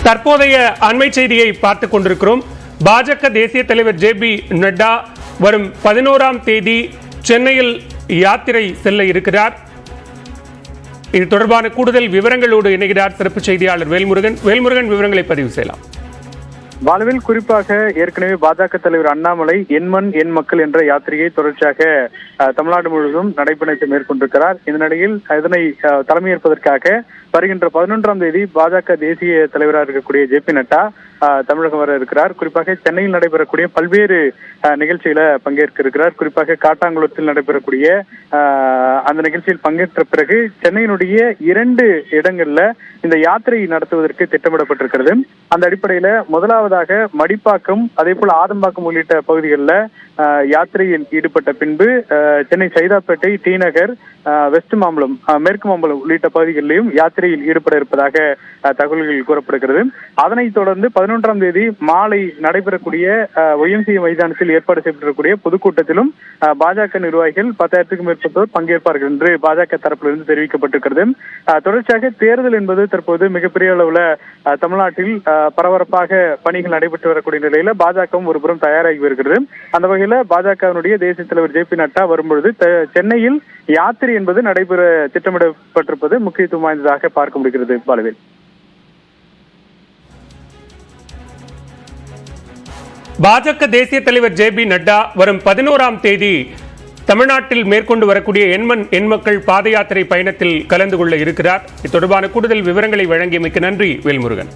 தற்போதைய அண்மை செய்தியை பார்த்துக் கொண்டிருக்கிறோம். பாஜக தேசிய தலைவர் ஜே.பி. நட்டா வரும் 11ஆம் தேதி சென்னையில் யாத்திரை செல்ல இருக்கிறார். இது தொடர்பான கூடுதல் விவரங்களோடு இணைகிறார் சிறப்பு செய்தியாளர் வேல்முருகன். விவரங்களை பதிவு செய்யலாம். வாழ்வில் குறிப்பாக ஏற்கனவே பாஜக தலைவர் அண்ணாமலை என் மண் என் மக்கள் என்ற யாத்திரையை தொடர்ச்சியாக தமிழ்நாடு முழுவதும் நடைபயணத்தை மேற்கொண்டிருக்கிறார். இந்த நிலையில் இதனை தலைமையேற்பதற்காக வருகின்ற 11ஆம் தேதி பாஜக தேசிய தலைவராக இருக்கக்கூடிய ஜே.பி. நட்டா தமிழகம் வர இருக்கிறார். குறிப்பாக சென்னையில் நடைபெறக்கூடிய பல்வேறு நிகழ்ச்சிகளை பங்கேற்க இருக்கிறார். குறிப்பாக காட்டாங்குளத்தில் நடைபெறக்கூடிய அந்த நிகழ்ச்சியில் பங்கேற்ற பிறகு சென்னையினுடைய 2 இடங்கள்ல இந்த யாத்திரை நடத்துவதற்கு திட்டமிடப்பட்டிருக்கிறது. அந்த அடிப்படையில முதலாவதாக மடிப்பாக்கம், அதே போல ஆதம்பாக்கம் உள்ளிட்ட பகுதிகளில் யாத்திரையில் ஈடுபட்ட பின்பு சென்னை சைதாப்பேட்டை, டி நகர், வெஸ்ட் மாம்பலம், மேற்கு மாம்பலம் உள்ளிட்ட பகுதிகளிலும் யாத்திரையில் ஈடுபட இருப்பதாக தகவல்கள் கூறப்படுகிறது. அதனைத் தொடர்ந்து 11ஆம் தேதி மாலை நடைபெறக்கூடிய YMCA மைதானத்தில் ஏற்பாடு செய்யப்பட்டிருக்கக்கூடிய பொதுக்கூட்டத்திலும் பாஜக நிர்வாகிகள் 10,000க்கும் மேற்பட்டோர் பங்கேற்பார்கள் என்று பாஜக தரப்பிலிருந்து தெரிவிக்கப்பட்டிருக்கிறது. தொடர்ச்சியாக தேர்தல் என்பது தற்போது மிகப்பெரிய அளவுல தமிழ்நாட்டில் பரபரப்பாக பணிகள் நடைபெற்று வரக்கூடிய நிலையில பாஜகவும் ஒருபுறம் தயாராகி வருகிறது. அந்த வகையில பாஜகவினுடைய தேசிய தலைவர் ஜே.பி. நட்டா வரும்பொழுது சென்னையில் யாத்திரை என்பது நடைபெற திட்டமிடப்பட்டிருப்பது முக்கியத்துவம் வாய்ந்ததாக பார்க்க முடிகிறது. பாலவேல், பாஜக தேசிய தலைவர் ஜே.பி. நட்டா வரும் 11ஆம் தேதி தமிழ்நாட்டில் மேற்கொண்டு வரக்கூடிய எண்மண் எண் மக்கள் பாத யாத்திரை பயணத்தில் கலந்து கொள்ள இருக்கிறார். இது தொடர்பான கூடுதல் விவரங்களை வழங்கியமைக்கு நன்றி வேல்முருகன்.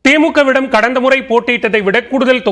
திமுகவிடம் கடந்த முறை போட்டியிட்டதை விட கூடுதல்